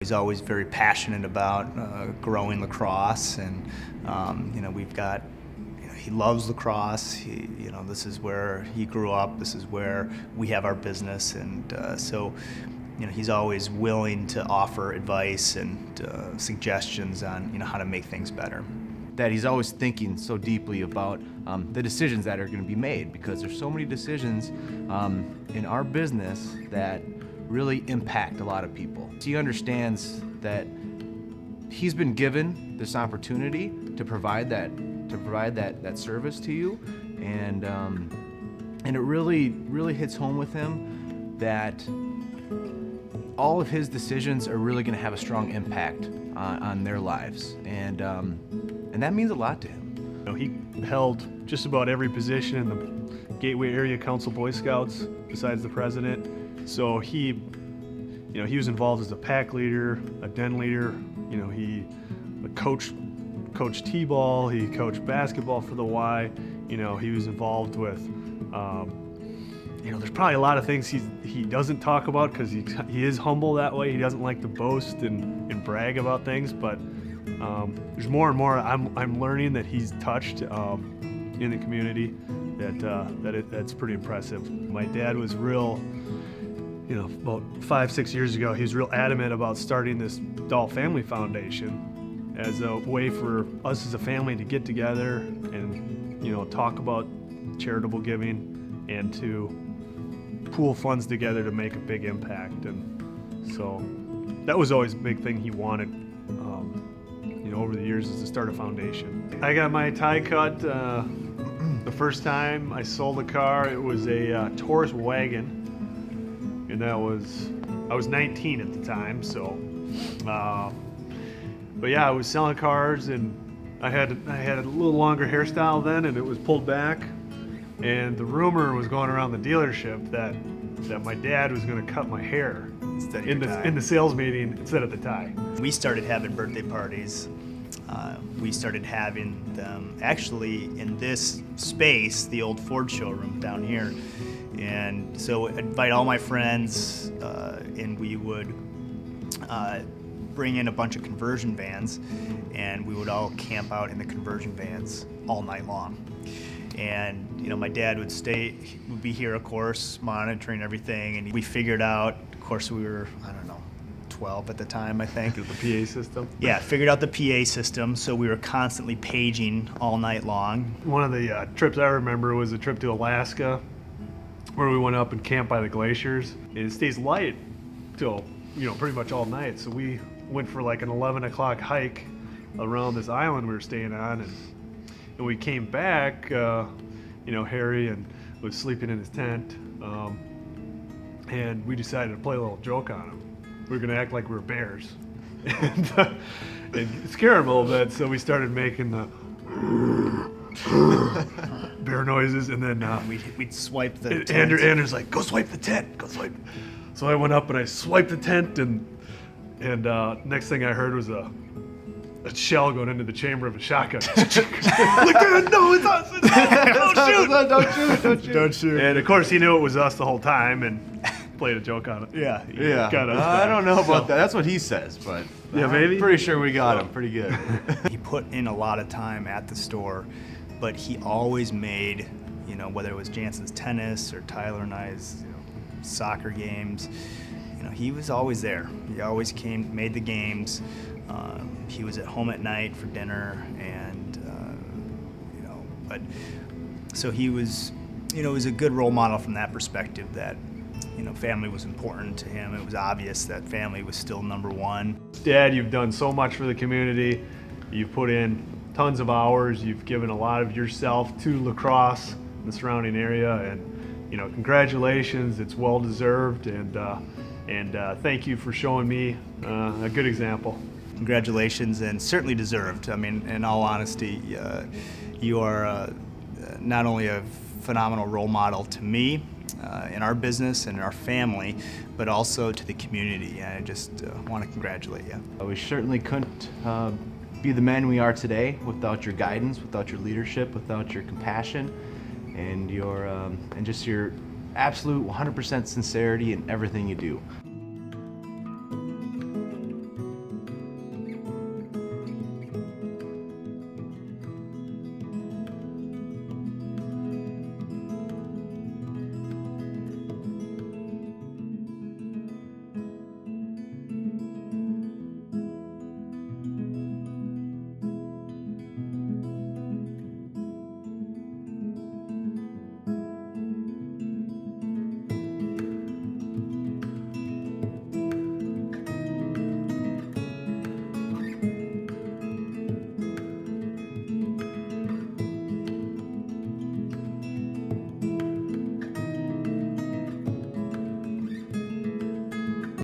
was always very passionate about growing lacrosse, and we've got. He loves lacrosse. This is where he grew up. This is where we have our business, and so he's always willing to offer advice and suggestions on how to make things better. That he's always thinking so deeply about the decisions that are going to be made, because there's so many decisions in our business that really impact a lot of people. He understands that he's been given this opportunity to provide that service to you, and it really hits home with him that all of his decisions are really going to have a strong impact on their lives, and that means a lot to him. He held just about every position in the Gateway Area Council Boy Scouts besides the president. So he was involved as a pack leader, a den leader. He coached t-ball, he coached basketball for the Y. He was involved with, there's probably a lot of things he doesn't talk about because he is humble that way. He doesn't like to boast and brag about things, but there's more and more I'm learning that he's touched in the community that's pretty impressive. My dad was real, about 5-6 years ago, he was real adamant about starting this Dahl Family Foundation as a way for us as a family to get together and talk about charitable giving and to pool funds together to make a big impact. And so that was always a big thing he wanted over the years, is to start a foundation. I got my tie cut the first time I sold a car. It was a Taurus wagon, and I was 19 at the time, so but yeah, I was selling cars, and I had a little longer hairstyle then, and it was pulled back. And the rumor was going around the dealership that my dad was going to cut my hair in the sales meeting instead of the tie. We started having birthday parties. We started having them actually in this space, the old Ford showroom down here. And so I'd invite all my friends, and we would bring in a bunch of conversion vans, and we would all camp out in the conversion vans all night long. And my dad would be here, of course, monitoring everything, and we figured out, of course, we were, 12 at the time, I think. The PA system? Yeah, figured out the PA system, so we were constantly paging all night long. One of the trips I remember was a trip to Alaska, where we went up and camped by the glaciers. And it stays light till, pretty much all night. So we went for like an 11 o'clock hike around this island we were staying on, and we came back, Harry was sleeping in his tent, and we decided to play a little joke on him. We were going to act like we were bears and scare him a little bit, so we started making the bear noises, and then we'd swipe the tent. Andrew's like, go swipe the tent, go swipe. So I went up and I swiped the tent, and next thing I heard was a shell going into the chamber of a shotgun. Like, Dad, no, it's us! Don't shoot! And of course, he knew it was us the whole time, and played a joke on it. Yeah. Got us I don't know about that. That's what he says, but yeah, maybe. I'm pretty sure we got him pretty good. He put in a lot of time at the store, but he always made, whether it was Jansen's tennis or Tyler and I's, soccer games, he was always there. He always came, made the games. He was at home at night for dinner, and but so he was, was a good role model from that perspective. That family was important to him. It was obvious that family was still number one. Dad, you've done so much for the community. You've put in tons of hours. You've given a lot of yourself to lacrosse and the surrounding area, and congratulations. It's well deserved, and thank you for showing me a good example. Congratulations, and certainly deserved. I mean, in all honesty, you are not only a phenomenal role model to me in our business and in our family, but also to the community. And I just want to congratulate you. We certainly couldn't be the men we are today without your guidance, without your leadership, without your compassion, and your and just your absolute 100% sincerity in everything you do.